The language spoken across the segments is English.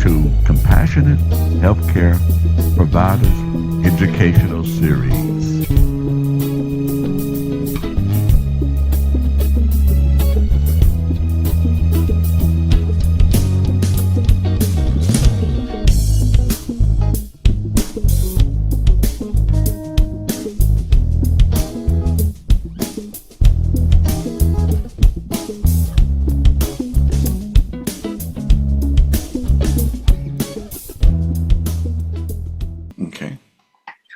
to Compassionate Healthcare Providers Educational Series. Okay.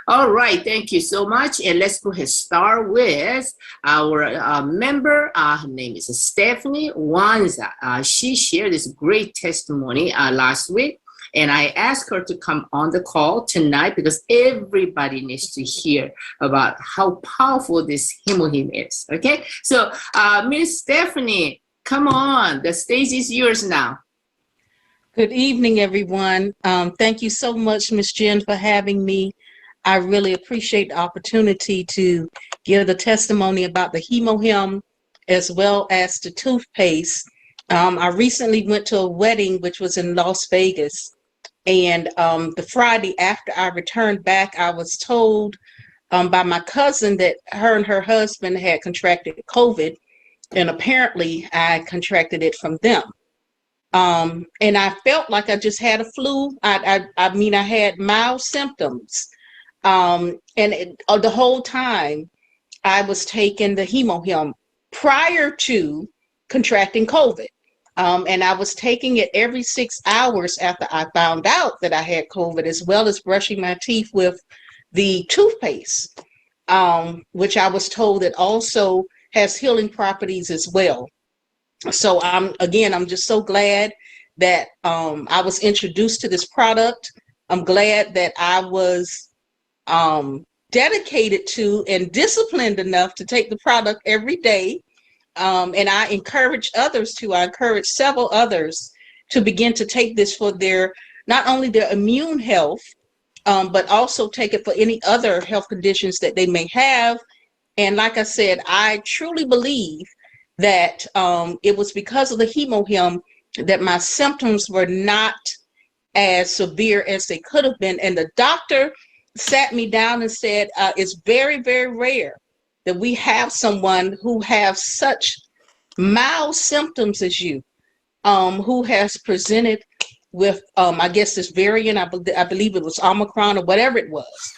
All right, thank you so much. And let's go ahead and start with our member. Her name is Stephanie Wanza. She shared this great testimony last week. And I asked her to come on the call tonight because everybody needs to hear about how powerful this hemohim is. Okay, so Miss Stephanie, come on. The stage is yours now. Good evening, everyone. Thank you so much, Ms. Jen, for having me. I really appreciate the opportunity to give the testimony about the hemohim as well as the toothpaste. I recently went to a wedding, which was in Las Vegas. And the Friday after I returned back, I was told by my cousin that her and her husband had contracted COVID. And apparently I contracted it from them. And I felt like I just had a flu. I mean, I had mild symptoms. And the whole time I was taking the hemohim prior to contracting COVID. And I was taking it every 6 hours after I found out that I had COVID, as well as brushing my teeth with the toothpaste, which I was told that also has healing properties as well. So I'm just so glad that I was introduced to this product. I'm glad that I was dedicated to and disciplined enough to take the product every day. And I encourage several others to begin to take this for not only their immune health, but also take it for any other health conditions that they may have. And like I said, I truly believe that it was because of the hemohim that my symptoms were not as severe as they could have been. And the doctor sat me down and said, it's very, very rare that we have someone who has such mild symptoms as you, who has presented with, I guess, this variant, I believe it was Omicron or whatever it was,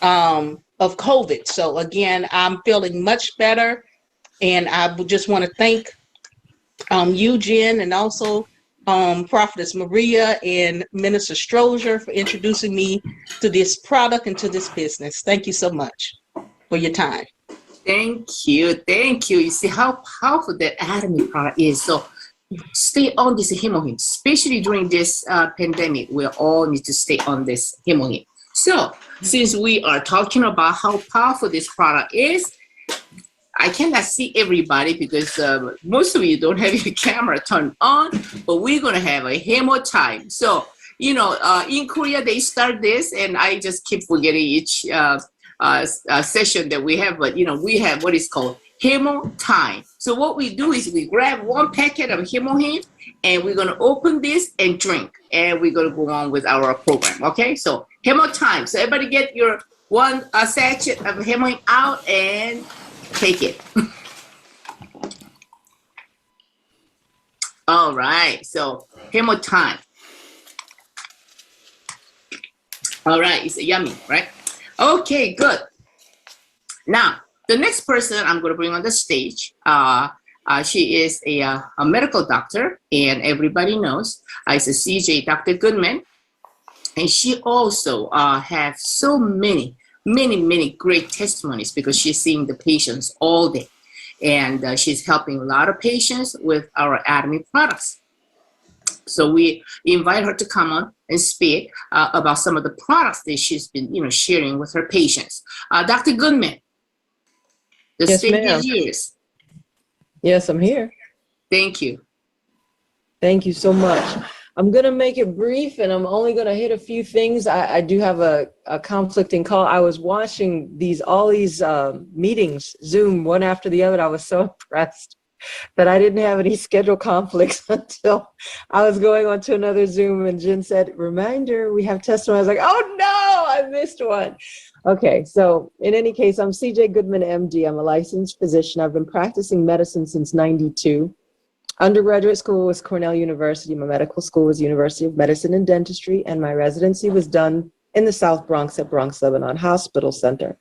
of COVID. So again, I'm feeling much better. And I would just want to thank you, Jen, and also Prophetess Maria and Minister Strozier for introducing me to this product and to this business. Thank you so much for your time. Thank you. Thank you. You see how powerful that Atomy product is. So stay on this hemohim, especially during this pandemic. We all need to stay on this hemohim. So since we are talking about how powerful this product is, I cannot see everybody because most of you don't have your camera turned on, but we're going to have a hemo time. So, in Korea, they start this, and I just keep forgetting each session that we have, but, we have what is called hemo time. So what we do is we grab one packet of hemohim, and we're going to open this and drink, and we're going to go on with our program, okay? So hemo time. So everybody get your one sachet of hemohim out and take it. All right, so hemo time. All right, it's yummy, right? Okay, good. Now, the next person I'm going to bring on the stage, she is a medical doctor, and everybody knows it's a CJ, Dr. Goodman. And she also has so many great testimonies because she's seeing the patients all day. And she's helping a lot of patients with our Atomy products. So we invite her to come on and speak about some of the products that she's been, sharing with her patients. Dr. Goodman, the stage is yours. Yes, I'm here. Thank you. Thank you so much. I'm going to make it brief, and I'm only going to hit a few things. I do have a conflicting call. I was watching all these meetings, Zoom, one after the other. I was so impressed. that I didn't have any schedule conflicts until I was going on to another Zoom and Jen said, reminder, we have testimony. I was like, oh no, I missed one. Okay, so in any case, I'm CJ Goodman, MD. I'm a licensed physician. I've been practicing medicine since 92. Undergraduate school was Cornell University. My medical school was University of Medicine and Dentistry, and my residency was done in the South Bronx at Bronx Lebanon Hospital Center.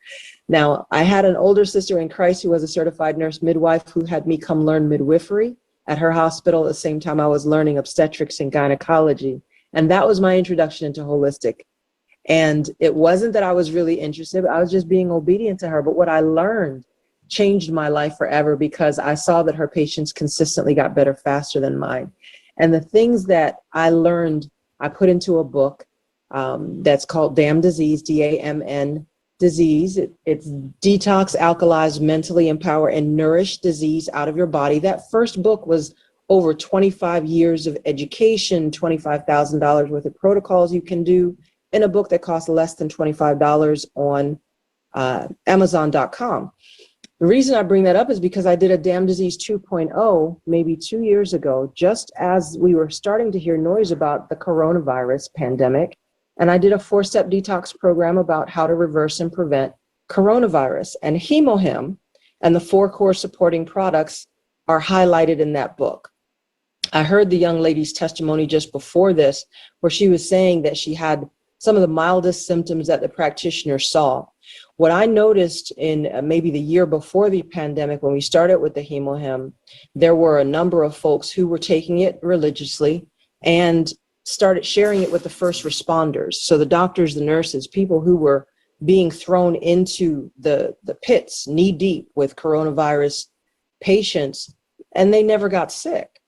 Now, I had an older sister in Christ who was a certified nurse midwife who had me come learn midwifery at her hospital at the same time I was learning obstetrics and gynecology. And that was my introduction into holistic. And it wasn't that I was really interested, I was just being obedient to her. But what I learned changed my life forever because I saw that her patients consistently got better faster than mine. And the things that I learned, I put into a book that's called Damn Disease, DAMN Disease. It's detox, alkalize, mentally empower, and nourish disease out of your body. That first book was over 25 years of education, $25,000 worth of protocols you can do in a book that costs less than $25 on Amazon.com. The reason I bring that up is because I did a Damn Disease 2.0 maybe 2 years ago, just as we were starting to hear noise about the coronavirus pandemic. And I did a 4-step detox program about how to reverse and prevent coronavirus. And HemoHim and the 4 core supporting products are highlighted in that book. I heard the young lady's testimony just before this, where she was saying that she had some of the mildest symptoms that the practitioner saw. What I noticed in maybe the year before the pandemic, when we started with the HemoHim, there were a number of folks who were taking it religiously and started sharing it with the first responders. So the doctors, the nurses, people who were being thrown into the pits knee deep with coronavirus patients, and they never got sick.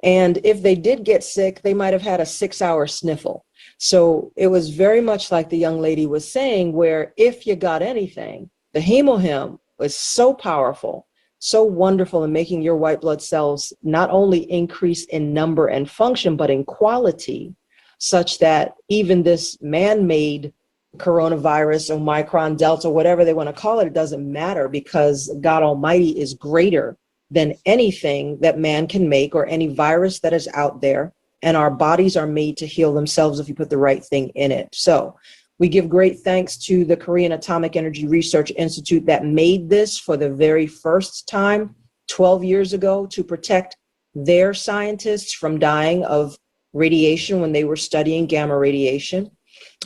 And if they did get sick, they might have had a 6-hour sniffle. So it was very much like the young lady was saying, where if you got anything, the HemoHim was so powerful, so wonderful in making your white blood cells not only increase in number and function, but in quality, such that even this man-made coronavirus, Omicron, Delta, whatever they want to call it, it doesn't matter, because God Almighty is greater than anything that man can make or any virus that is out there. And our bodies are made to heal themselves if you put the right thing in it. So we give great thanks to the Korean Atomic Energy Research Institute that made this for the very first time 12 years ago to protect their scientists from dying of radiation when they were studying gamma radiation.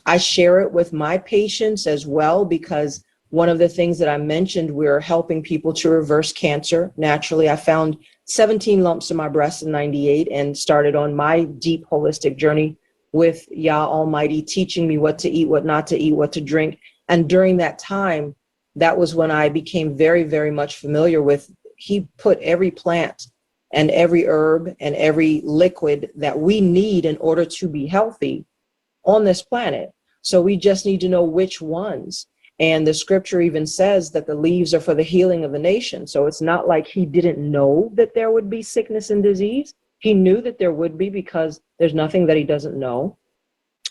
I share it with my patients as well, because one of the things that I mentioned, we're helping people to reverse cancer naturally. I found 17 lumps in my breast in 98 and started on my deep holistic journey with Yah Almighty teaching me what to eat, what not to eat, what to drink. And during that time, that was when I became very, very much familiar with, he put every plant and every herb and every liquid that we need in order to be healthy on this planet. So we just need to know which ones. And the scripture even says that the leaves are for the healing of the nation. So it's not like he didn't know that there would be sickness and disease. He knew that there would be, because there's nothing that he doesn't know.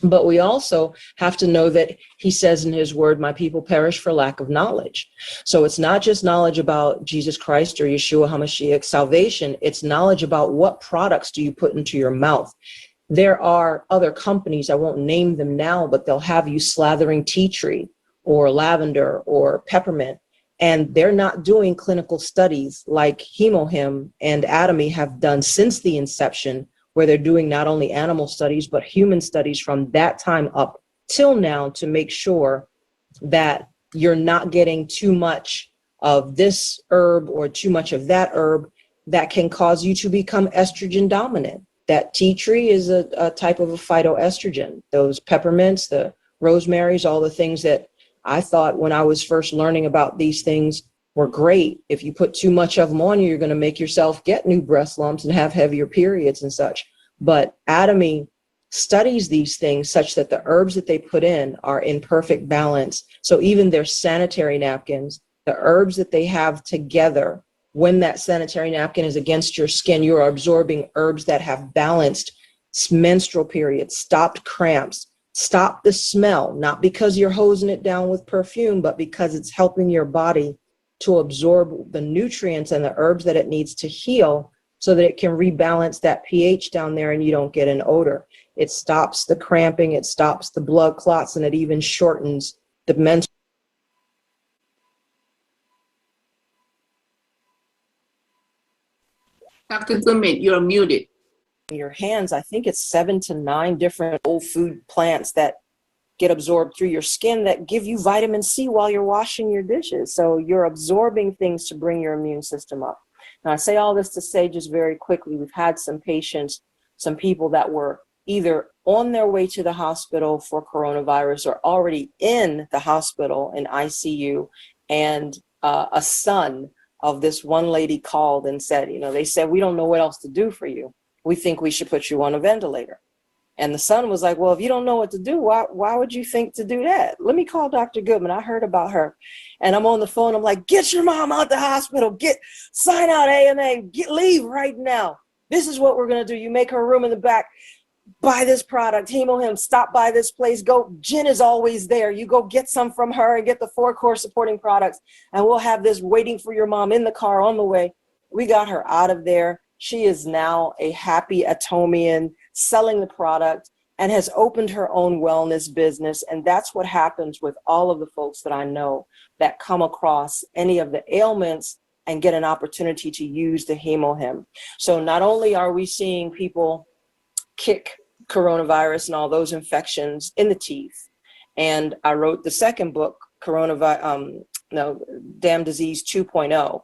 But we also have to know that he says in his word, my people perish for lack of knowledge. So it's not just knowledge about Jesus Christ or Yeshua HaMashiach salvation. It's knowledge about what products do you put into your mouth. There are other companies, I won't name them now, but they'll have you slathering tea tree or lavender or peppermint, and they're not doing clinical studies like HemoHim and Atomy have done since the inception, where they're doing not only animal studies, but human studies from that time up till now to make sure that you're not getting too much of this herb or too much of that herb that can cause you to become estrogen dominant. That tea tree is a type of a phytoestrogen. Those peppermints, the rosemaries, all the things that I thought when I was first learning about these things were great. If you put too much of them on you, you're going to make yourself get new breast lumps and have heavier periods and such. But Atomy studies these things such that the herbs that they put in are in perfect balance. So even their sanitary napkins, the herbs that they have together, when that sanitary napkin is against your skin, you're absorbing herbs that have balanced menstrual periods, stopped cramps, stop the smell, not because you're hosing it down with perfume, but because it's helping your body to absorb the nutrients and the herbs that it needs to heal so that it can rebalance that pH down there and you don't get an odor. It stops the cramping, it stops the blood clots, and it even shortens the menstrual. Dr. Goodman, you're muted. Your hands, I think it's 7 to 9 different whole food plants that get absorbed through your skin that give you vitamin C while you're washing your dishes. So you're absorbing things to bring your immune system up. Now, I say all this to say just very quickly, we've had some patients, some people that were either on their way to the hospital for coronavirus or already in the hospital in ICU. And a son of this one lady called and said, they said, we don't know what else to do for you. We think we should put you on a ventilator. And the son was like, well, if you don't know what to do, why would you think to do that? Let me call Dr. Goodman. I heard about her. And I'm on the phone. I'm like, get your mom out the hospital. Sign out AMA. Leave right now. This is what we're going to do. You make her room in the back. Buy this product, HemoHim. Stop by this place. Go. Jen is always there. You go get some from her and get the 4 core supporting products. And we'll have this waiting for your mom in the car on the way. We got her out of there. She is now a happy Atomian, selling the product, and has opened her own wellness business. And that's what happens with all of the folks that I know that come across any of the ailments and get an opportunity to use the HemoHim. So not only are we seeing people kick coronavirus and all those infections in the teeth, and I wrote the second book, Damn Disease 2.0,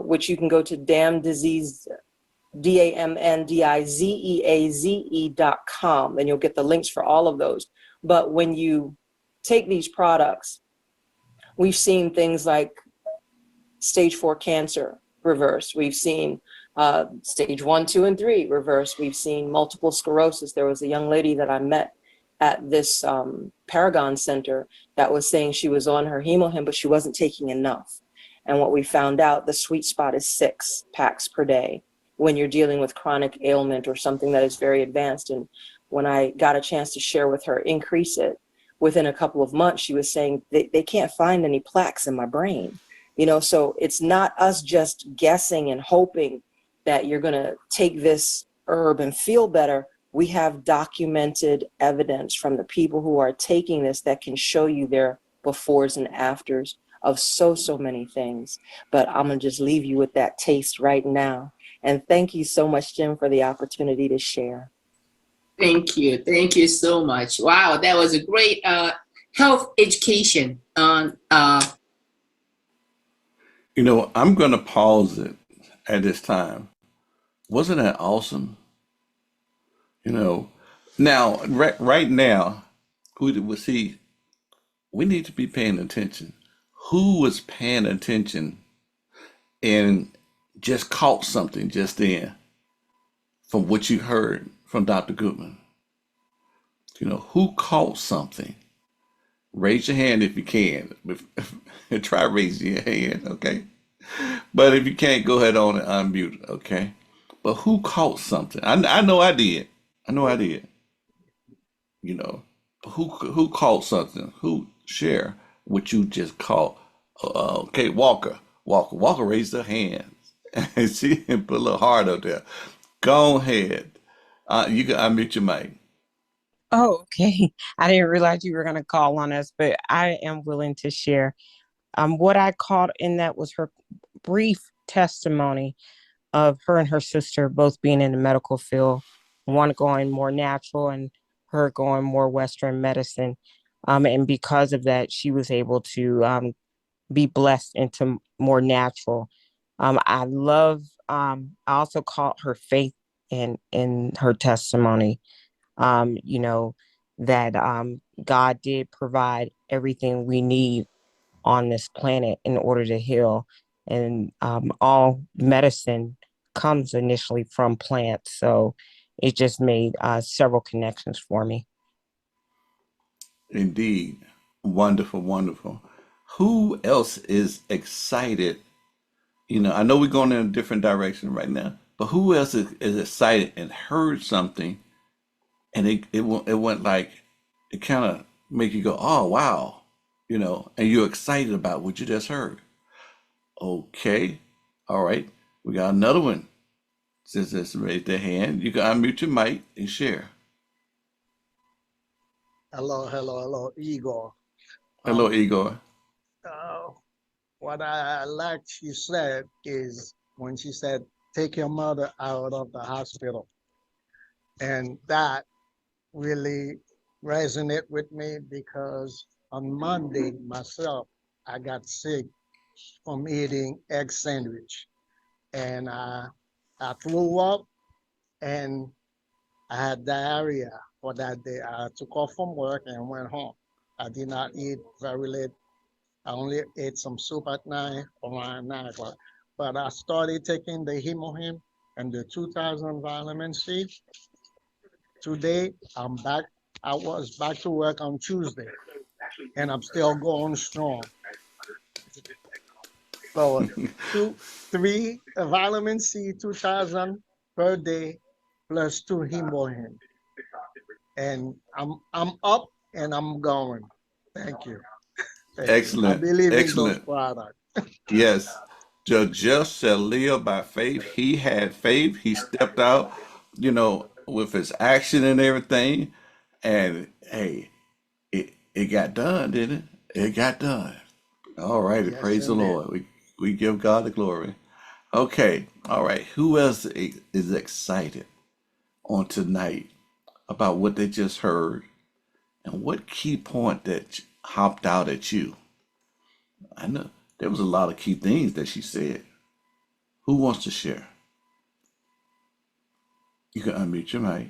which you can go to DAMNDIZEAZE.com, and you'll get the links for all of those. But when you take these products, we've seen things like stage 4 cancer reverse. We've seen stage 1, 2, and 3 reverse. We've seen multiple sclerosis. There was a young lady that I met at this Paragon Center that was saying she was on her HemoHim, but she wasn't taking enough. And what we found out, the sweet spot is 6 packs per day when you're dealing with chronic ailment or something that is very advanced. And when I got a chance to share with her, increase it, within a couple of months, she was saying they can't find any plaques in my brain. So it's not us just guessing and hoping that you're going to take this herb and feel better. We have documented evidence from the people who are taking this that can show you their befores and afters of so many things. But I'm going to just leave you with that taste right now. And thank you so much, Jim, for the opportunity to share. Thank you. Thank you so much. Wow, that was a great health education on I'm going to pause it at this time. Wasn't that awesome? Now, right now, we need to be paying attention. Who was paying attention and just caught something just then from what you heard from Dr. Goodman? Who caught something? Raise your hand if you can. Try raising your hand, okay? But if you can't, go ahead on and unmute, okay? But who caught something? I know I did. I know I did. Who caught something? Who share what you just caught? Okay, Walker raised her hand. And she put a little heart up there. Go ahead. You can unmute your mic. Oh, okay. I didn't realize you were going to call on us, but I am willing to share. What I caught in that was her brief testimony of her and her sister both being in the medical field, one going more natural and her going more Western medicine. And because of that, she was able to be blessed into more natural. I also caught her faith in her testimony. That God did provide everything we need on this planet in order to heal. And all medicine comes initially from plants. So it just made several connections for me. Indeed. Wonderful, wonderful. Who else is excited? I know we're going in a different direction right now, but who else is excited and heard something and it went like, it kind of make you go, oh, wow, and you're excited about what you just heard. Okay. All right. We got another one. Since it's raised their hand, you can unmute your mic and share. Hello, Igor. Hello, Um, Igor. uh, what I like she said is when she said, take your mother out of the hospital. And that really resonated with me because on Monday, myself, I got sick from eating egg sandwich. And I threw up and I had diarrhea for that day. I took off from work and went home. I did not eat very late. I only ate some soup at night around 9 o'clock. But I started taking the hemohim and the 2000 vitamin C. Today, I'm back. I was back to work on Tuesday, and I'm still going strong. So, two, three vitamin C 2000 per day, plus two hemohim, and I'm up and I'm going. Thank you. Thank you. I Excellent. believe in those Excellent. products. Yes. The just shall live by faith. He had faith. He stepped out, with his action and everything. And hey, it got done, didn't it? It got done. All righty. Yes, Praise the indeed. Lord. We give God the glory. Okay. All right. Who else is excited on tonight about what they just heard and what key point that hopped out at you? I know there was a lot of key things that she said. Who wants to share? You can unmute your mic.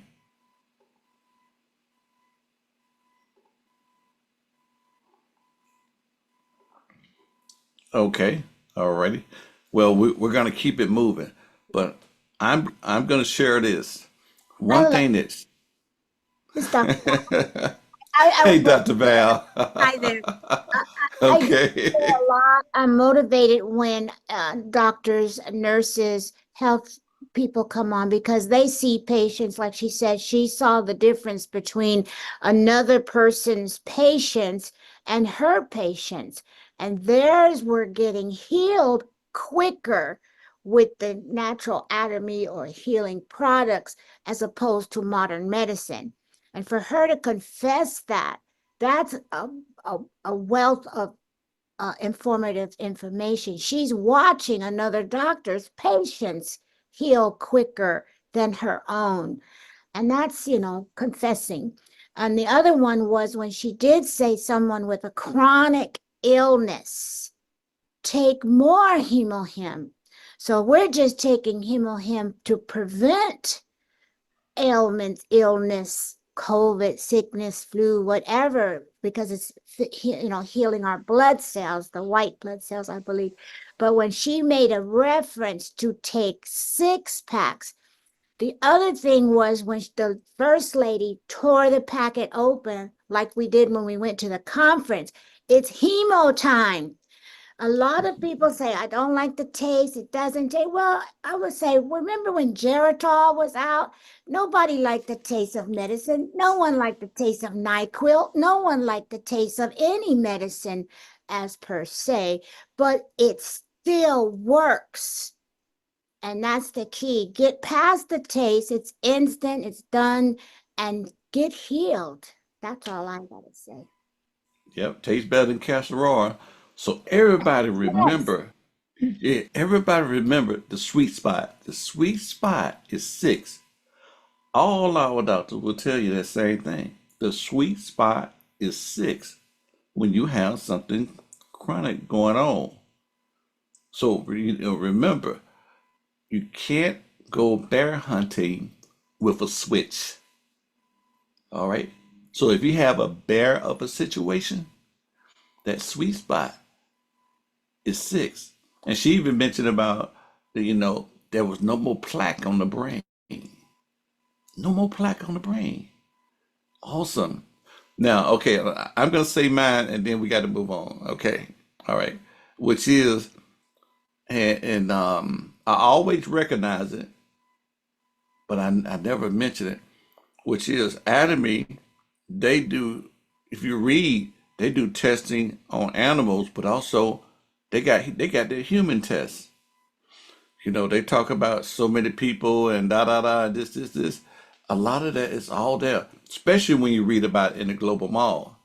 Okay, alrighty. Well, we're gonna keep it moving, but I'm gonna share this. One Hello, thing that's this is Dr. I hey, was Dr. Val. hi there. I get Okay. a lot. I'm motivated when doctors, nurses, health people come on because they see patients. Like she said, she saw the difference between another person's patients and her patients, and theirs were getting healed quicker with the natural anatomy or healing products as opposed to modern medicine. And for her to confess that, that's a wealth of informative information. She's watching another doctor's patients heal quicker than her own. And that's, confessing. And the other one was when she did say someone with a chronic illness, take more hemohim. So we're just taking hemohim to prevent ailments, illness, COVID, sickness, flu, whatever, because it's healing our blood cells, the white blood cells, I believe. But when she made a reference to take 6 packs, the other thing was when the first lady tore the packet open, like we did when we went to the conference. It's hemo time. A lot of people say, I don't like the taste. It doesn't taste. Well, I would say, remember when Geritol was out? Nobody liked the taste of medicine. No one liked the taste of NyQuil. No one liked the taste of any medicine as per se, but it still works. And that's the key. Get past the taste. It's instant, it's done, and get healed. That's all I gotta say. Yep, tastes better than castor oil. So everybody Yes. remember, yeah, everybody remember the sweet spot. The sweet spot is 6. All our doctors will tell you that same thing. The sweet spot is 6 when you have something chronic going on. So remember, you can't go bear hunting with a switch. All right. So if you have a bear of a situation, that sweet spot is 6. And she even mentioned about there was no more plaque on the brain. No more plaque on the brain. Awesome. Now, okay, I'm gonna say mine, and then we got to move on. Okay, all right. Which is, and I always recognize it, but I never mention it. Which is Atomy. They do. If you read, they do testing on animals, but also they got their human tests. You know, they talk about so many people and da da da, this. A lot of that is all there, especially when you read about it in the global mall.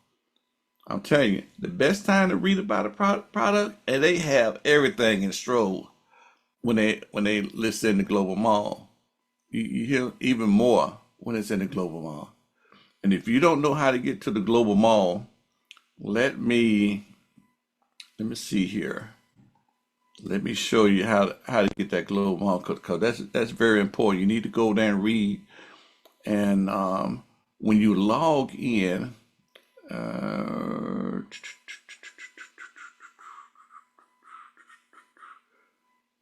I'm telling you, the best time to read about a product, and they have everything in stroll when they list in the global mall. You hear even more when it's in the global mall. And if you don't know how to get to the global mall, let me see here. Let me show you how to get that global mall because that's very important. You need to go there and read. And when you log in, uh,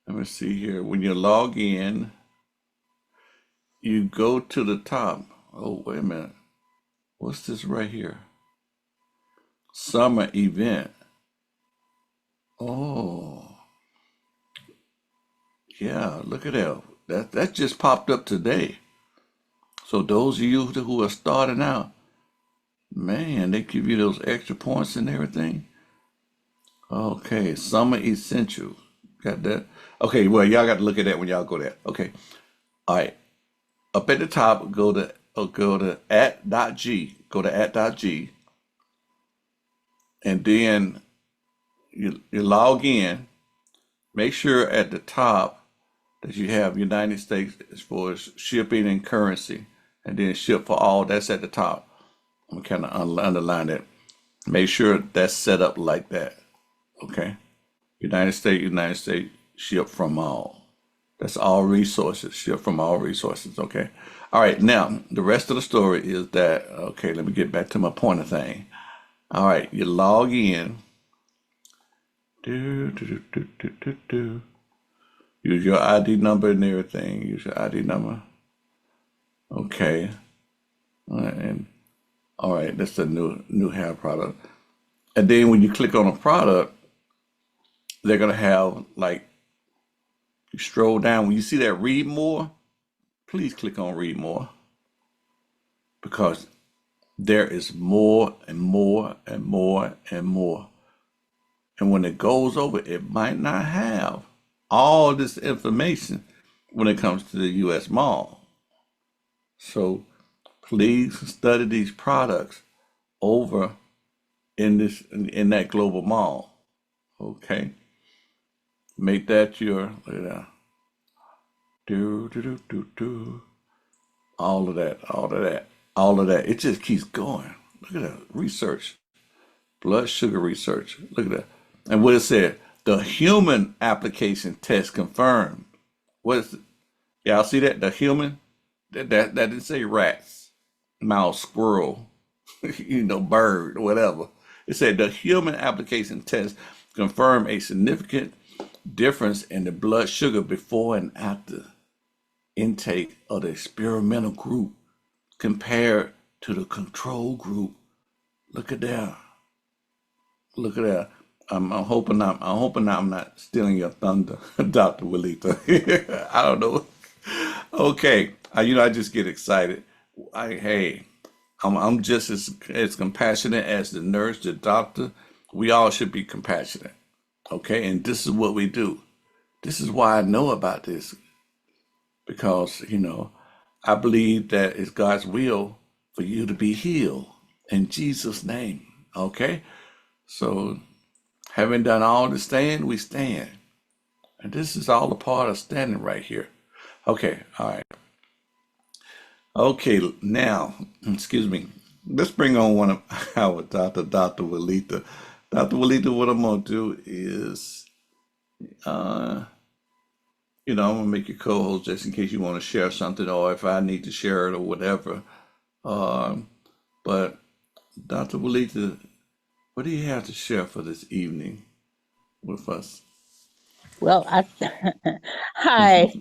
let me see here. When you log in, you go to the top. Oh, wait a minute. What's this right here? Summer event. Oh, yeah. Look at that. That just popped up today. So those of you who are starting out, man, they give you those extra points and everything. Okay, summer essentials. Got that? Okay, well, y'all got to look at that when y'all go there. Okay. All right. Up at the top, go to at.g. Go to at.g. And then you log in. Make sure at the top that you have United States as far as shipping and currency. And then ship for all, that's at the top. I'm kind of underline that. Make sure that's set up like that. Okay. United States, ship from all. That's all resources, ship from all resources. Okay. All right. Now, the rest of the story is that, okay, let me get back to my pointer thing. All right. You log in. Do, do, do, do, do, do, do. Use your ID number and everything. Use your ID number. Okay. All right. And all right. That's the new hair product. And then when you click on a product, they're going to have like, you stroll down. When you see that read more, please click on read more because there is more and more and more and more. And when it goes over, it might not have all this information when it comes to the US mall. So please study these products over in that global mall. Okay. Make that your look at that. Do do do do do. All of that, all of that, all of that. It just keeps going. Look at that research, blood sugar research. Look at that. And what it said, the human application test confirmed. What is it? Y'all see that? The human? That didn't say rats, mouse, squirrel, bird, whatever. It said the human application test confirmed a significant difference in the blood sugar before and after intake of the experimental group compared to the control group. Look at that. Look at that. I'm not stealing your thunder, Dr. Walita. I don't know. Okay. I just get excited. Hey, I'm just as compassionate as the nurse, the doctor. We all should be compassionate. Okay. And this is what we do. This is why I know about this because, I believe that it's God's will for you to be healed in Jesus' name. Okay? So, having done all to stand, we stand. And this is all a part of standing right here. Okay, all right. Okay, now, excuse me. Let's bring on one of our Dr. Walita. Dr. Walita, what I'm going to do is, uh, I'm going to make you co-host just in case you want to share something or if I need to share it or whatever. Um, but Dr. Walita, what do you have to share for this evening with us? Well, hi.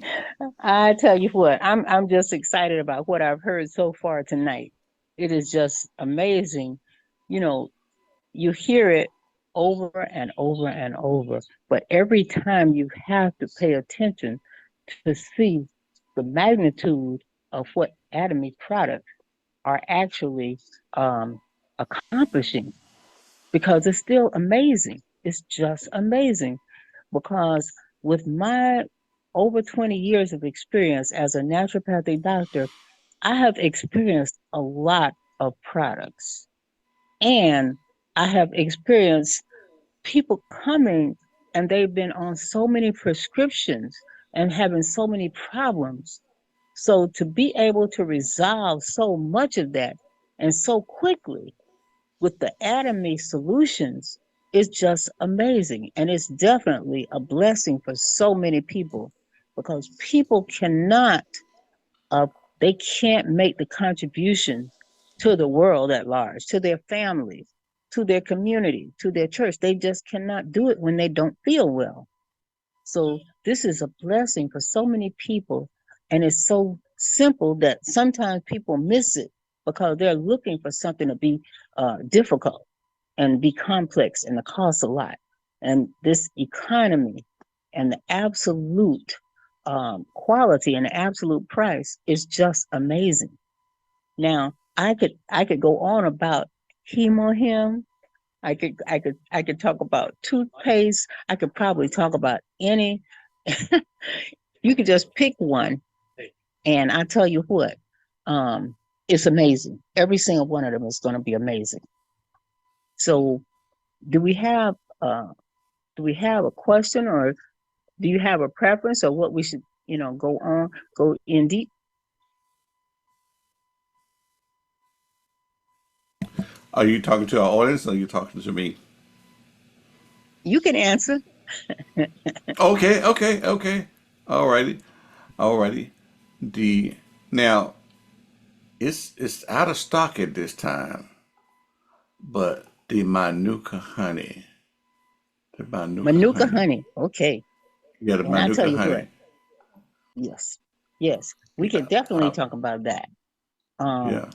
I tell you what, I'm just excited about what I've heard so far tonight. It is just amazing. You know, you hear it over and over and over, but every time you have to pay attention to see the magnitude of what Atomy products are actually um, accomplishing because it's still amazing. is just amazing because with my over 20 years of experience as a naturopathic doctor, I have experienced a lot of products, and I have experienced people coming and they've been on so many prescriptions and having so many problems. So to be able to resolve so much of that and so quickly with the Atomy solutions is just amazing. And it's definitely a blessing for so many people because people cannot, uh, they can't make the contribution to the world at large, to their families, to their community, to their church. They just cannot do it when they don't feel well. So this is a blessing for so many people. And it's so simple that sometimes people miss it because they're looking for something to be difficult and be complex and it costs a lot. And this economy and the absolute quality and the absolute price is just amazing. Now, I could go on about hemohim. I could talk about toothpaste. I could probably talk about any. You could just pick one, and I tell you what, it's amazing. Every single one of them is going to be amazing. So, do we have uh, do we have a question, or do you have a preference, or what we should, go in deep? Are you talking to our audience or are you talking to me? You can answer. Okay, okay, okay. Alrighty, alrighty. The now it's out of stock at this time, but the Manuka Manuka honey, honey. Okay. yeah, the And I tell Manuka you what, honey. yes, yes, we Yeah, can definitely uh, talk about that. Um, yeah.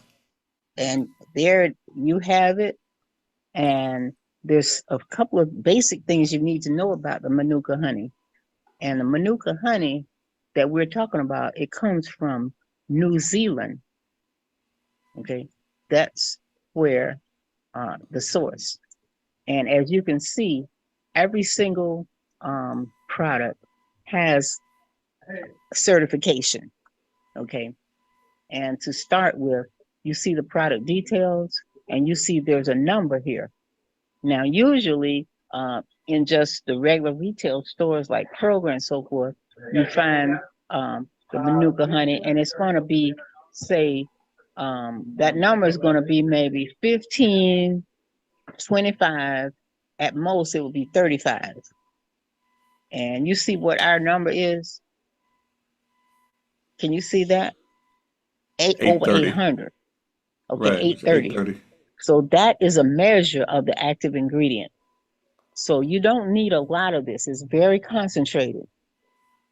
and there you have it. And there's a couple of basic things you need to know about the Manuka honey. And the Manuka honey that we're talking about, it comes from New Zealand. Okay. That's where the source. And as you can see, every single product has certification. Okay. And to start with, you see the product details and you see there's a number here. Now, usually in just the regular retail stores like Kroger and so forth, you find the Manuka honey, and it's going to be, say, that number is going to be maybe 15, 25. At most, it will be 35. And you see what our number is? Can you see that? Eight Over thirty. 800. Okay, Right, it's 830. 8:30. So that is a measure of the active ingredient. So you don't need a lot of this. It's very concentrated.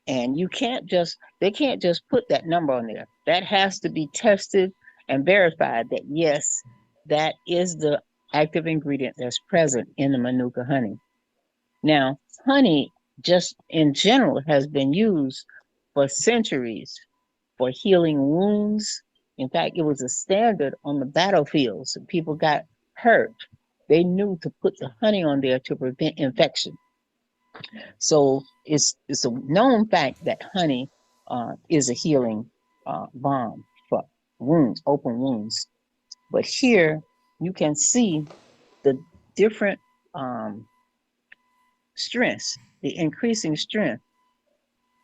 And they can't just put that number on there. That has to be tested and verified that yes, that is the active ingredient that's present in the Manuka honey. Now, honey just in general has been used for centuries for healing wounds. In fact, it was a standard on the battlefields. If people got hurt, they knew to put the honey on there to prevent infection. So it's a known fact that honey is a healing balm for wounds, open wounds. But here you can see the different um, strengths, the increasing strength.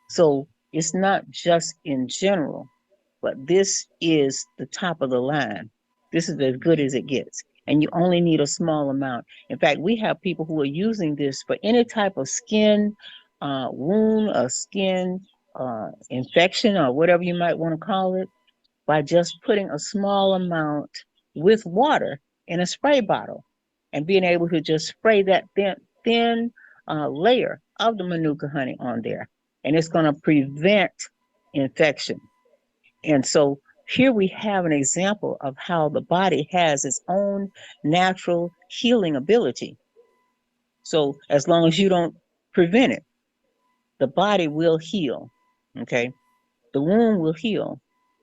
So it's not just in general, but this is the top of the line. This is as good as it gets. And you only need a small amount. In fact, we have people who are using this for any type of skin wound or skin infection or whatever you might want to call it by just putting a small amount with water in a spray bottle and being able to just spray that thin layer of the Manuka honey on there. And it's going to prevent infection. And so here we have an example of how the body has its own natural healing ability. So as long as you don't prevent it, the body will heal. Okay. The wound will heal.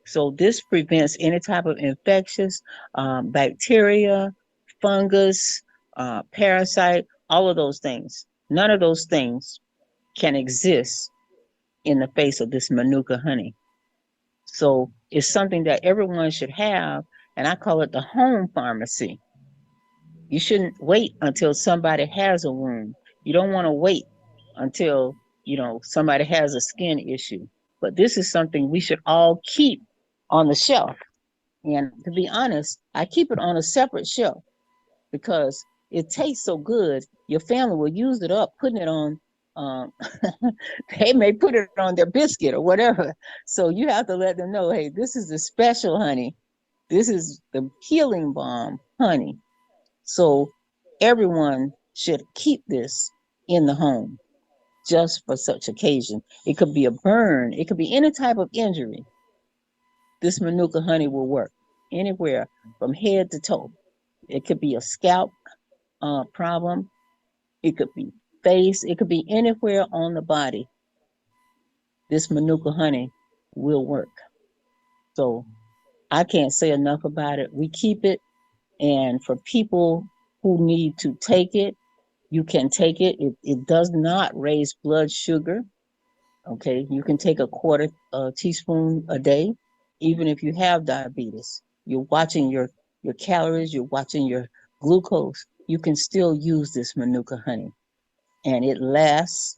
So this prevents any type of infectious bacteria, fungus, parasite, all of those things. None of those things can exist in the face of this Manuka honey. So it's something that everyone should have, and I call it the home pharmacy. You shouldn't wait until somebody has a wound. You don't want to wait until, somebody has a skin issue. But this is something we should all keep on the shelf. And to be honest, I keep it on a separate shelf because it tastes so good. Your family will use it up, putting it on, um, they may put it on their biscuit or whatever. So you have to let them know, hey, this is the special honey. This is the healing balm honey. So everyone should keep this in the home just for such occasion. It could be a burn. It could be any type of injury. This Manuka honey will work anywhere from head to toe. It could be a scalp problem. It could be face. It could be anywhere on the body. This Manuka honey will work. So I can't say enough about it. We keep it. And for people who need to take it, you can take it. It does not raise blood sugar. Okay. You can take a quarter teaspoon a day, even if you have diabetes. You're watching your calories, you're watching your glucose. You can still use this Manuka honey. And it lasts.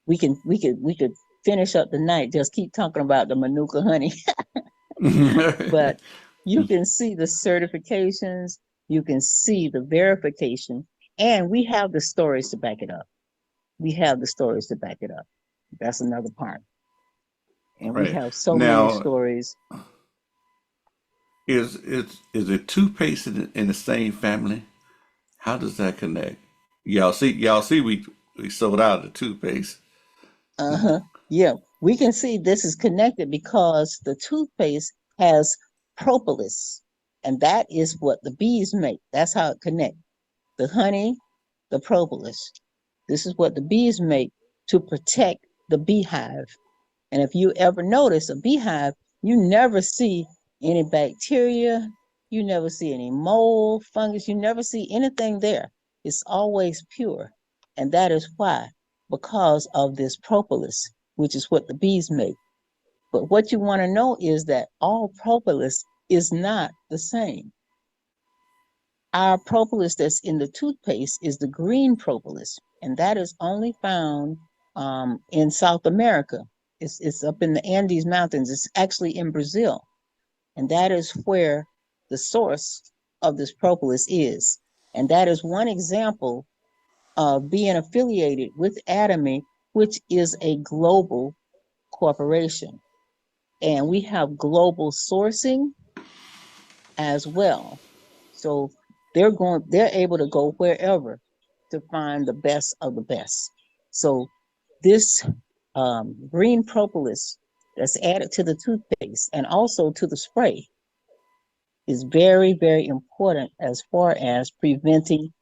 We could finish up the night, just keep talking about the Manuka honey. But you can see the certifications, you can see the verification, and we have the stories to back it up. We have the stories to back it up. That's another part. And we Right. have so many Now, stories. is it toothpaste in the same family? How does that connect? Y'all see we sold out the toothpaste. Uh-huh. Yeah, we can see this is connected because the toothpaste has propolis, and that is what the bees make. That's how it connects. The honey, the propolis. This is what the bees make to protect the beehive. And if you ever notice a beehive, you never see any bacteria, you never see any mold, fungus, you never see anything there. It's always pure. And that is why, because of this propolis, which is what the bees make. But what you want to know is that all propolis is not the same. Our propolis that's in the toothpaste is the green propolis, and that is only found in South America. It's up in the Andes Mountains. It's actually in Brazil, and that is where the source of this propolis is. And that is one example of being affiliated with Atomy, which is a global corporation. And we have global sourcing as well. So they're able to go wherever to find the best of the best. So this green propolis that's added to the toothpaste and also to the spray is very, very important as far as preventing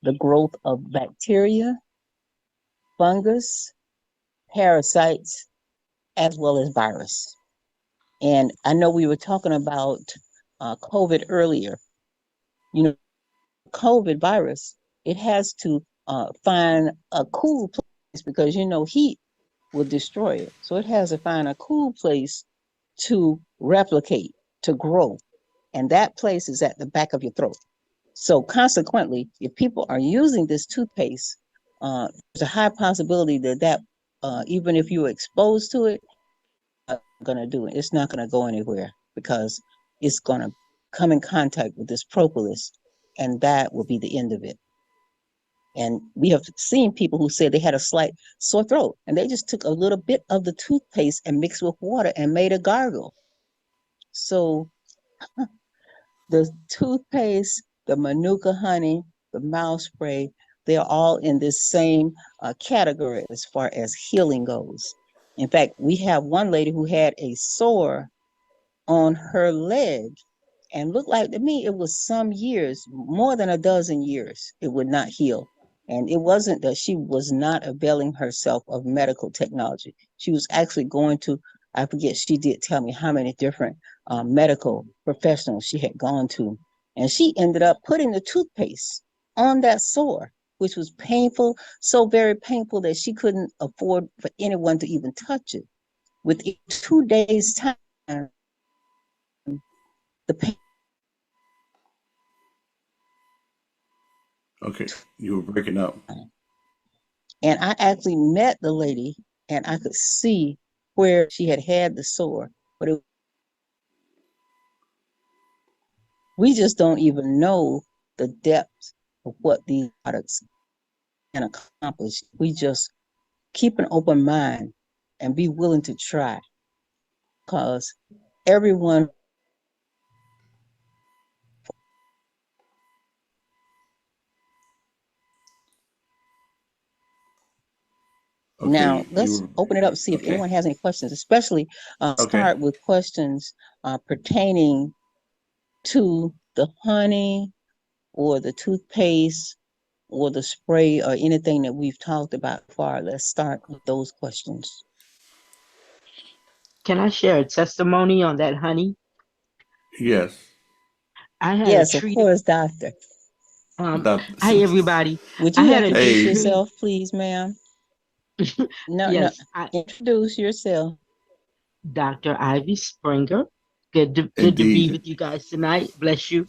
the growth of bacteria, fungus, parasites, as well as virus. And I know we were talking about COVID earlier. You know, COVID virus, it has to find a cool place because heat will destroy it. So it has to find a cool place to replicate, to grow. And that place is at the back of your throat. So consequently, if people are using this toothpaste, there's a high possibility that even if you're exposed to it, going to do it. It's not going to go anywhere because it's going to come in contact with this propolis, and that will be the end of it. And we have seen people who said they had a slight sore throat, and they just took a little bit of the toothpaste and mixed with water and made a gargle. So the toothpaste, the Manuka honey, the mouth spray, they're all in this same category as far as healing goes. In fact, we have one lady who had a sore on her leg and looked like to me it was some years, more than a dozen years, it would not heal. And it wasn't that she was not availing herself of medical technology. She was actually going to, I forget, she did tell me how many different medical professionals she had gone to. And she ended up putting the toothpaste on that sore, which was painful, so very painful that she couldn't afford for anyone to even touch it. Within 2 days' time, the pain. Okay, you were breaking up. And I actually met the lady and I could see where she had the sore, but we just don't even know the depth of what these products can accomplish. We just keep an open mind and be willing to try, because everyone. Now, Okay, you let's were open it up, see if okay. anyone has any questions, especially Okay. start with questions pertaining to the honey or the toothpaste or the spray or anything that we've talked about far. Let's start with those questions. Can I share a testimony on that honey? Yes. I had a Yes, of treat. course, doctor. Dr. Hi everybody. Would I you had a introduce Hey. treat. yourself, please, ma'am? No, no, Yes, introduce yourself. Dr. Ivy Springer. Good to be Indeed. with you guys tonight. Bless you.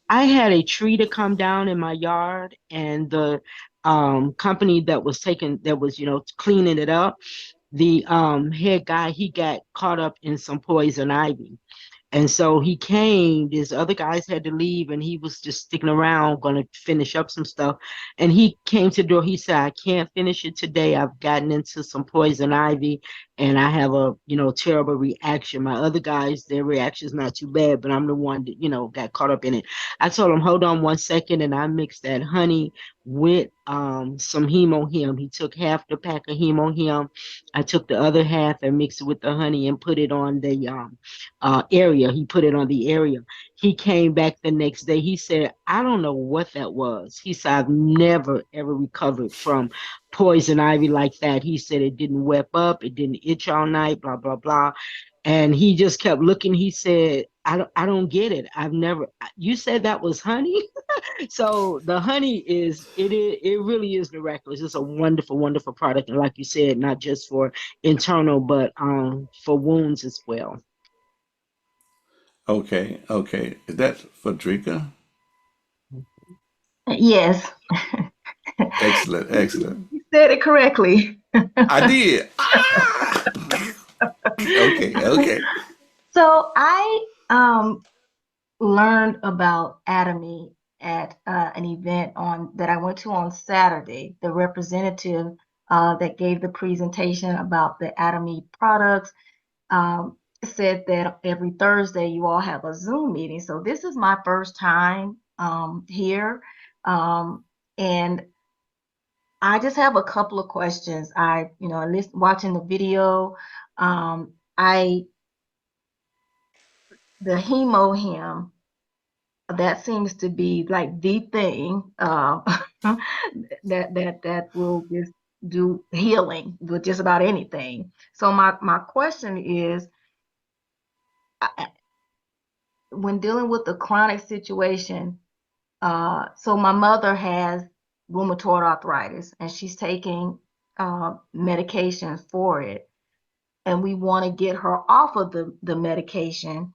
I had a tree to come down in my yard, and the company that was cleaning it up, the head guy, he got caught up in some poison ivy. And so he came, these other guys had to leave, and he was just sticking around, going to finish up some stuff. And he came to the door. He said, I can't finish it today. I've gotten into some poison ivy and I have a, terrible reaction. My other guys, their reaction's not too bad, but I'm the one that, got caught up in it. I told him, hold on 1 second. And I mixed that honey with some hemohim. He took half the pack of hemohim. I took the other half and mixed it with the honey and put it on the area. He put it on the area. He came back the next day. He said, I don't know what that was. He said, I've never, ever recovered from poison ivy like that. He said it didn't web up, it didn't itch all night, blah, blah, blah. And he just kept looking. He said, I don't get it. I've never, you said that was honey? So the honey it really is miraculous. It's a wonderful, wonderful product. And like you said, not just for internal, but for wounds as well. Okay. Okay. Is that Fadrika? Yes, Excellent. Excellent. you said it correctly. I did. Ah! Okay. Okay. So I learned about Atomy at an event on that I went to on Saturday. The representative that gave the presentation about the Atomy products said that every Thursday you all have a Zoom meeting. So this is my first time here, and I just have a couple of questions. Watching the video, I the hemo him that seems to be like the thing that will just do healing with just about anything. So my question is, when dealing with the chronic situation, so my mother has rheumatoid arthritis and she's taking medication for it, and we want to get her off of the medication.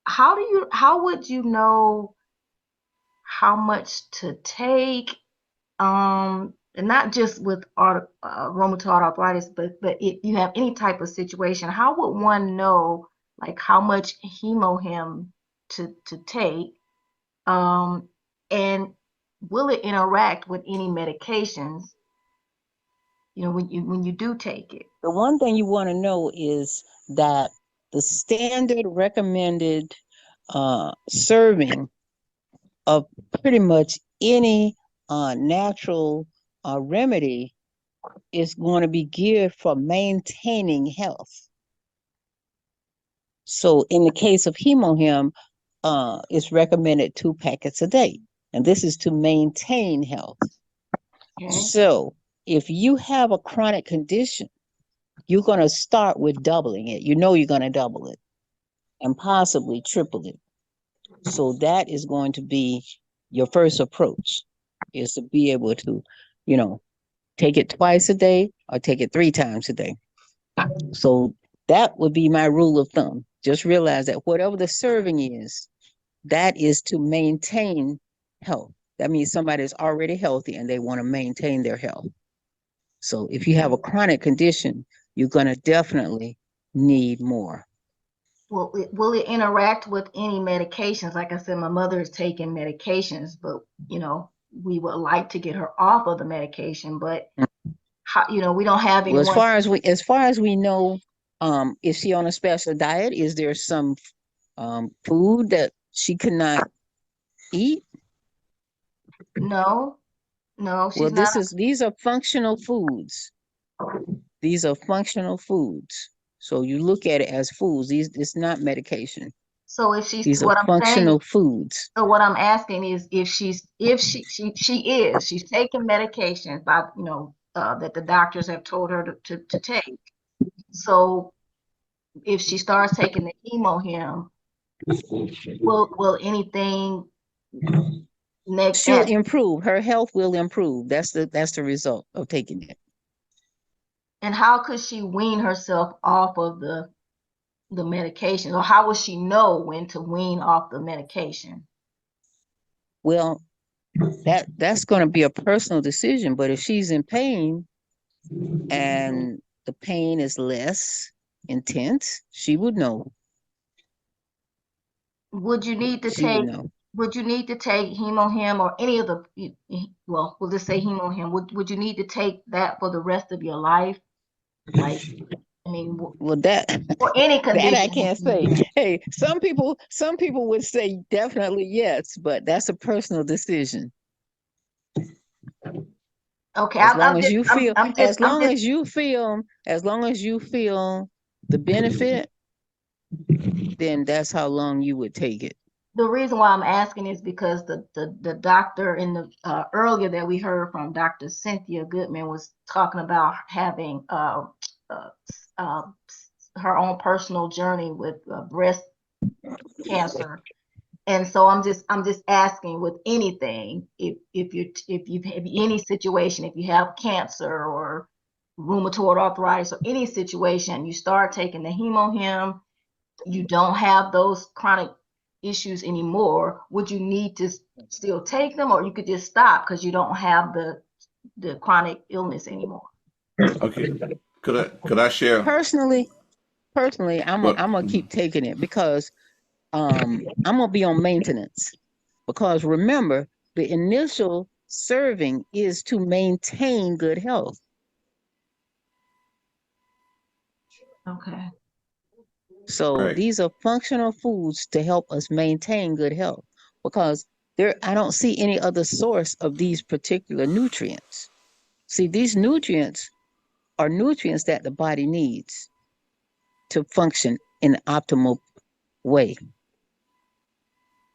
How would you know how much to take? And not just with rheumatoid arthritis, but if you have any type of situation, how would one know like how much hemohim to take? And will it interact with any medications, when you do take it? The one thing you want to know is that the standard recommended serving of pretty much any natural remedy is going to be geared for maintaining health. So in the case of hemohim, it's recommended 2 packets a day, and this is to maintain health. Okay. So if you have a chronic condition, you're going to start with doubling it. You're going to double it and possibly triple it. So that is going to be your first approach, is to be able to, you know, take it twice a day or take it 3 times a day. So that would be my rule of thumb. Just realize that whatever the serving is, that is to maintain health. That means somebody's already healthy and they want to maintain their health. So if you have a chronic condition, you're going to definitely need more. Will it interact with any medications? Like I said, my mother is taking medications, but we would like to get her off of the medication, but how, we don't have Well, anyone. as far as we know, is she on a special diet? Is there some food that she cannot eat? No, Well, she's not. these are functional foods. These are functional foods. So you look at it as foods. It's not medication. So if she's These are what I'm saying, functional foods. so what I'm asking is if she's taking medication by that the doctors have told her to take. So if she starts taking the hemo will anything She'll improve. Her health will improve. That's the result of taking it. And how could she wean herself off of the medication, or how will she know when to wean off the medication? Well, that's going to be a personal decision, but if she's in pain and the pain is less intense, she would know. Would you need to She would take know. would you need to take hemohim or any of the, well, we'll just say hemohim, would you need to take that for the rest of your life? Like, I mean, Well, that for any that I condition. can't say. Hey, some people would say definitely yes, but that's a personal decision. Okay, As long as you feel, as long as you feel the benefit, then that's how long you would take it. The reason why I'm asking is because the doctor in the earlier that we heard from, Dr. Cynthia Goodman, was talking about having her own personal journey with breast cancer. And so I'm just asking, with anything, if you have any situation, if you have cancer or rheumatoid arthritis or any situation, you start taking the hemohim, you don't have those chronic issues anymore, would you need to still take them, or you could just stop because you don't have the chronic illness anymore? Okay. Could I share? Personally, I'm gonna keep taking it because I'm gonna be on maintenance. Because remember, the initial serving is to maintain good health. Okay. So these are functional foods to help us maintain good health, because I don't see any other source of these particular nutrients. See, these nutrients are nutrients that the body needs to function in an optimal way.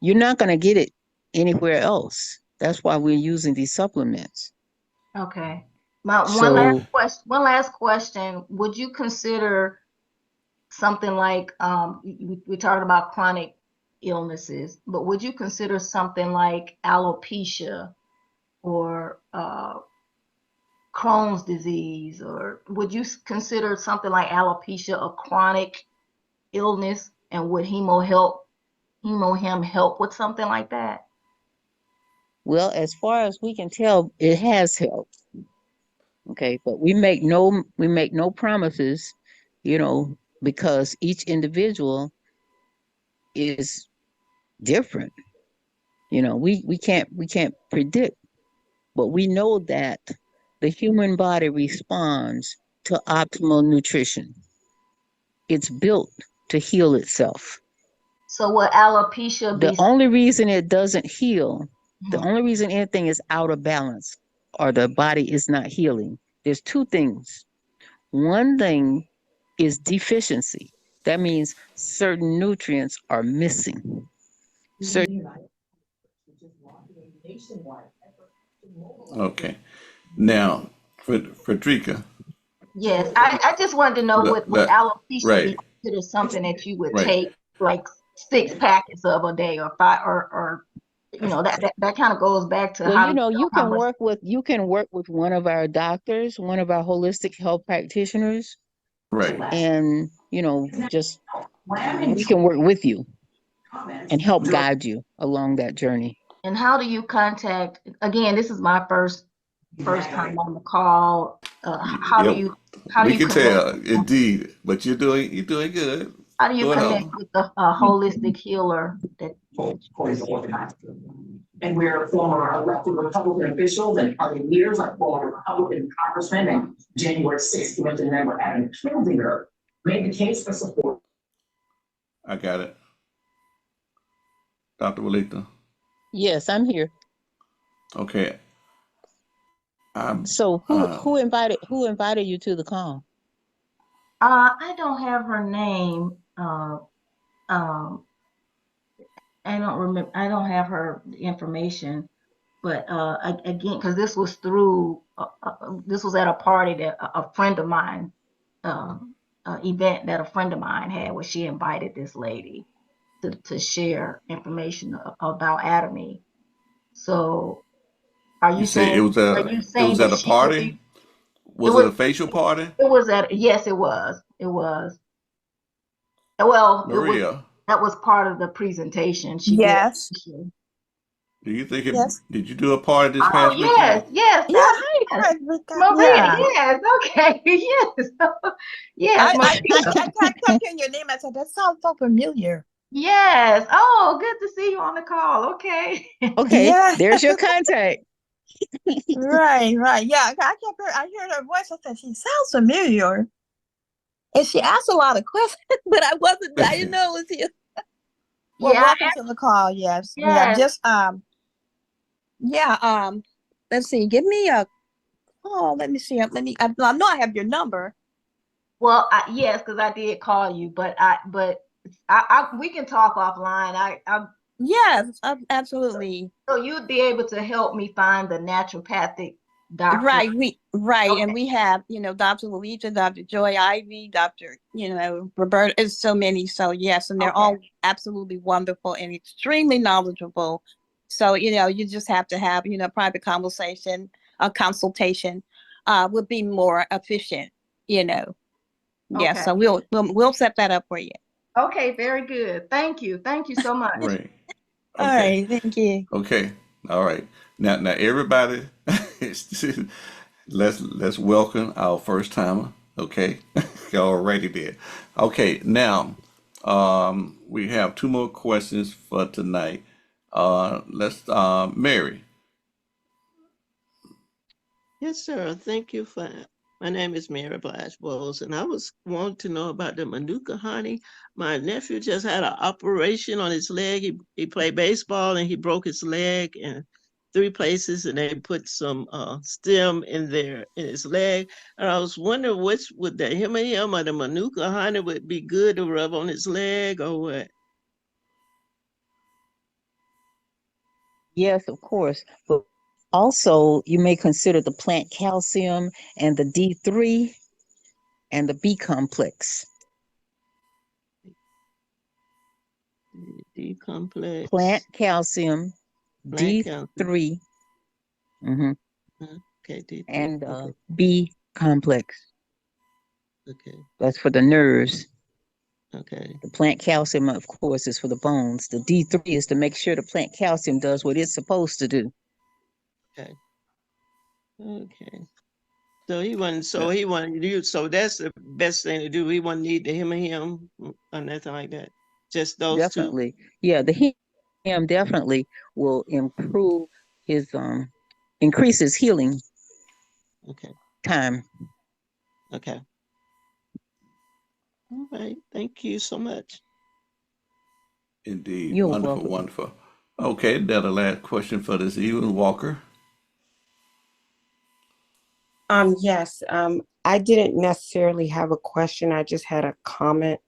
You're not going to get it anywhere else. That's why we're using these supplements. Okay. One last question. Would you consider something like, we're talking about chronic illnesses, but would you consider something like alopecia or Crohn's disease, or would you consider something like alopecia a chronic illness, and would hemohim help with something like that? Well, as far as we can tell, it has helped. Okay, but we make no promises, because each individual is different. We can't predict, but we know that the human body responds to optimal nutrition. It's built to heal itself. So would alopecia be? The only reason it doesn't heal, the only reason anything is out of balance or the body is not healing, there's two things. One thing is deficiency. That means certain nutrients are missing. Okay. Now, Frederica. Yes, I just wanted to know, would alopecia be considered something that you would take, like 6 packets of a day or 5 or that kind of goes back to Well, how you do you know, know how much. you can work with one of our doctors, one of our holistic health practitioners, Right. and just we can work with you and help guide you along that journey. And how do you contact, again, this is my first time on the call. Yep. How do We you can connect tell, indeed. But you're doing good. how do you Going connect on. with the holistic healer that And we're former elected Republican officials and party leaders like former Republican congressman and January 6th Commission member Adam Kinzinger made the case for support. I got it. Dr. Walita. Yes, I'm here. Okay. I'm So who invited you to the call? I don't have her name. I don't remember. I don't have her information. But again, because this was through this was at a party that a friend of mine event that a friend of mine had, where she invited this lady to share information about Atomy. So are you you say saying it was at that a she would party? be Was it a facial party? it was at yes it was well it was Maria, that was part of the presentation she did. Yes. do you think Yes. did you do a party this Oh past weekend? yes, Yeah. that's Hi, yes. Frederica. Maria, Yeah. yes, okay, yes, yes, Maria, I kept hearing your name. I said, that sounds so familiar. yes. Oh, good to see you on the call. Okay. Okay, Yeah. there's your contact. Right, right. Yeah. I heard her voice. I said, she sounds familiar. And she asked a lot of questions, but I didn't know it was you. Well, Yeah, welcome to the call. Yes. We have yes. just, let's see. Give me a call. Let me see. I know I have your number. Well, yes, because I did call you, but we can talk offline. Yes, absolutely. So you'd be able to help me find the naturopathic doctor. Right, Okay. and we have, Dr. Louisa, Dr. Joy Ivy, Dr. Roberta, it's so many. So yes, and they're Okay. all absolutely wonderful and extremely knowledgeable. So, you just have to have, private conversation, a consultation, would be more efficient, Yeah, Okay. so we'll set that up for you. Okay, very good. Thank you. Thank you so much. Right. All Okay. right, thank you. Okay. All right. Now everybody let's welcome our first timer. Okay. Already there. Okay, now we have two more questions for tonight. Let's Mary. Yes, sir. Thank you for. My name is Mary Blige Bowles, and I was wanting to know about the Manuka honey. My nephew just had an operation on his leg. He played baseball and he broke his leg in 3 places, and they put some stem in there in his leg. And I was wondering which would the him or the Manuka honey would be good to rub on his leg or what? Yes, of course. But also, you may consider the plant calcium and the D3 and the B complex. D complex. Plant calcium, Plant calcium. D3, Okay, D3. and Okay. B complex. Okay. That's for the nerves. Okay. The plant calcium, of course, is for the bones. The D3 is to make sure the plant calcium does what it's supposed to do. Okay. Okay. So he wanted to do, so that's the best thing to do. He wouldn't need the him or nothing like that. Just those Definitely. two. Yeah, the heme definitely will improve his increase his healing Okay. time. Okay. All right. Thank you so much. Indeed. You're Wonderful, welcome. wonderful. Okay, that's the last question for this evening, Walker. Yes. I didn't necessarily have a question. I just had a comment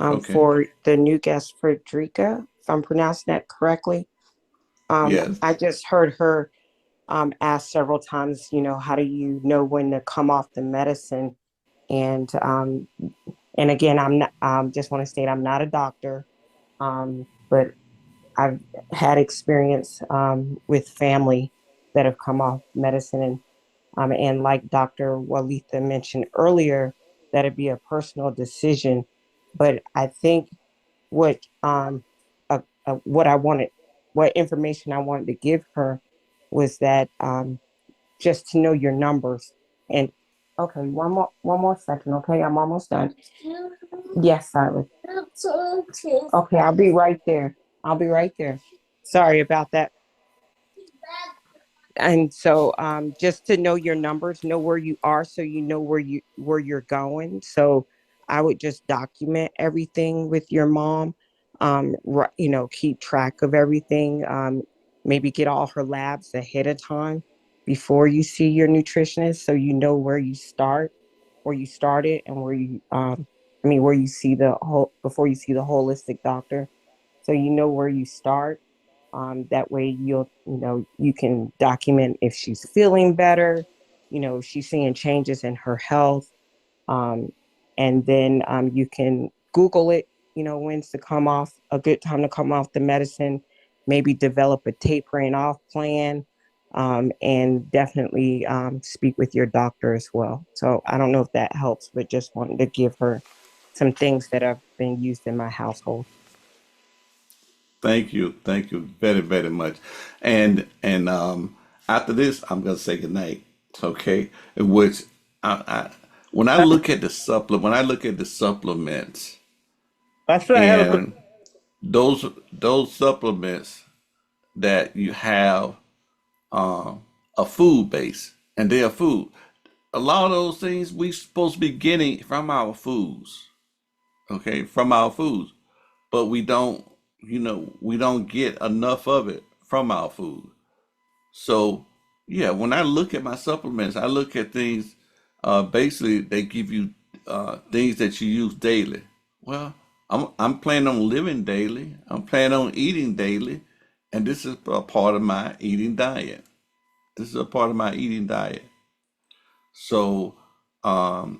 Okay. for the new guest, Frederica, if I'm pronouncing that correctly. Yes. I just heard her ask several times, how do you know when to come off the medicine? And again, I'm not, just want to state I'm not a doctor. But I've had experience with family that have come off medicine, and like Dr. Walitha mentioned earlier, that it'd be a personal decision. But I think what what I wanted, what information I wanted to give her was that just to know your numbers. And okay, one more second. Okay, I'm almost done. Yes, Silas. Okay, I'll be right there. I'll be right there. Sorry about that. And so just to know your numbers, know where you are so you know where you're going. So I would just document everything with your mom. Keep track of everything. Maybe get all her labs ahead of time before you see your nutritionist, so you know where you started, and where you see the whole before you see the holistic doctor, so you know where you start. That way you can document if she's feeling better, if she's seeing changes in her health. Um, and then you can Google it, when's to come off, a good time to come off the medicine, maybe develop a tapering off plan, and definitely speak with your doctor as well. So I don't know if that helps, but just wanted to give her some things that have been used in my household. Thank you very, very much. And after this, I'm gonna say goodnight. Okay, in which I when I look at the supplements Pastor, I have a and those supplements that you have a food base and they are food. A lot of those things we supposed to be getting from our foods, okay, from our foods, but we don't get enough of it from our food. So yeah, when I look at my supplements, I look at things. Basically, they give you things that you use daily. Well, I'm planning on living daily. I'm planning on eating daily, and this is a part of my eating diet. This is a part of my eating diet. So, and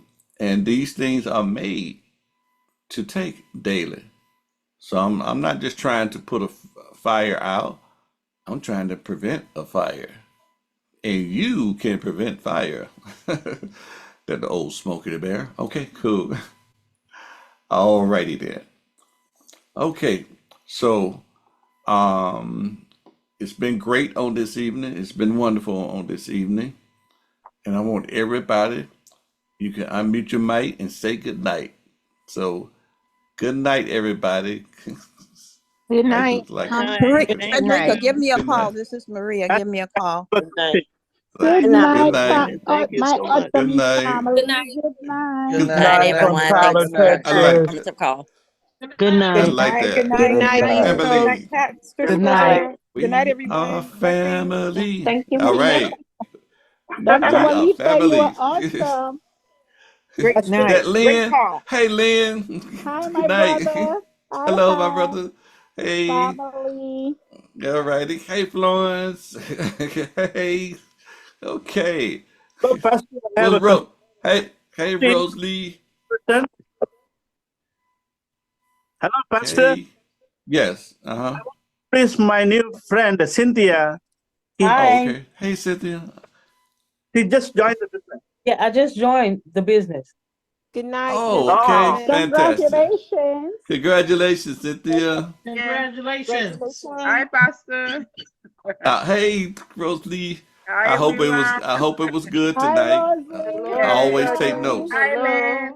these things are made to take daily. So I'm not just trying to put a fire out. I'm trying to prevent a fire. And you can prevent fire. That the old Smokey the Bear. Okay, cool. Alrighty then. Okay, so um, it's been great on this evening. It's been wonderful on this evening, and I want everybody. You can unmute your mic and say good night. So good night, everybody. Good I night. just like Night. Maria, Thank Good Frederica, night. you. give me a good call. night. This is Maria. Give me a call. good night. Night. Good Good Good night, night. night. Thank you my so much. Good awesome night. family. Good night. Good Good night. Night, night from everyone. Thank Tyler, you for I like Texas. that. informative call. Good I night. Good like night. Good that. night. Good Good night, night. Good Rose. Family. night, Pat, Good night. Christopher. Good night, We are everyone. Blessings. family. Thank you, All Mia. right. Dr. We are Walita, you are family. awesome. Great Is night. that Great Lynn? call. Hey, Lynn. Hi, Good my night. brother. Hi, Hello, my hi, brother. Hey. family. All righty. Hey, Florence. Hey. Okay. So, Pastor, I have What's a Rose? Hey, question. Rose Lee. Hello, Pastor. Hey. Yes. Uh-huh. Please, my new friend Cynthia. Oh, Hi. okay. Hey, Cynthia. She just joined the business. Yeah, I just joined the business. Good night, Oh, Miss okay. Oh, Florence. Fantastic. Congratulations. Congratulations, Cynthia. Congratulations. Hi, Pastor. Hey, Rosalie. Hi, everyone. I hope it was good Hi, tonight. Rosie. I Hello, Hi, always take everybody. Rose. notes. Hi, Lynn.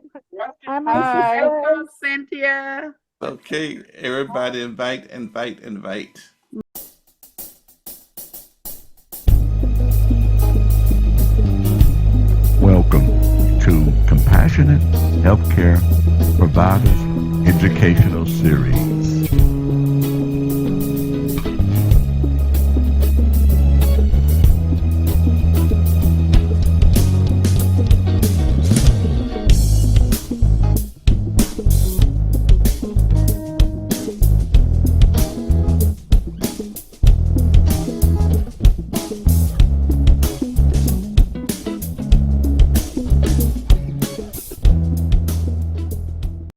Hi, my Hi. sisters. Cynthia. Okay, everybody invite. Welcome to Compassionate Healthcare Providers Educational Series.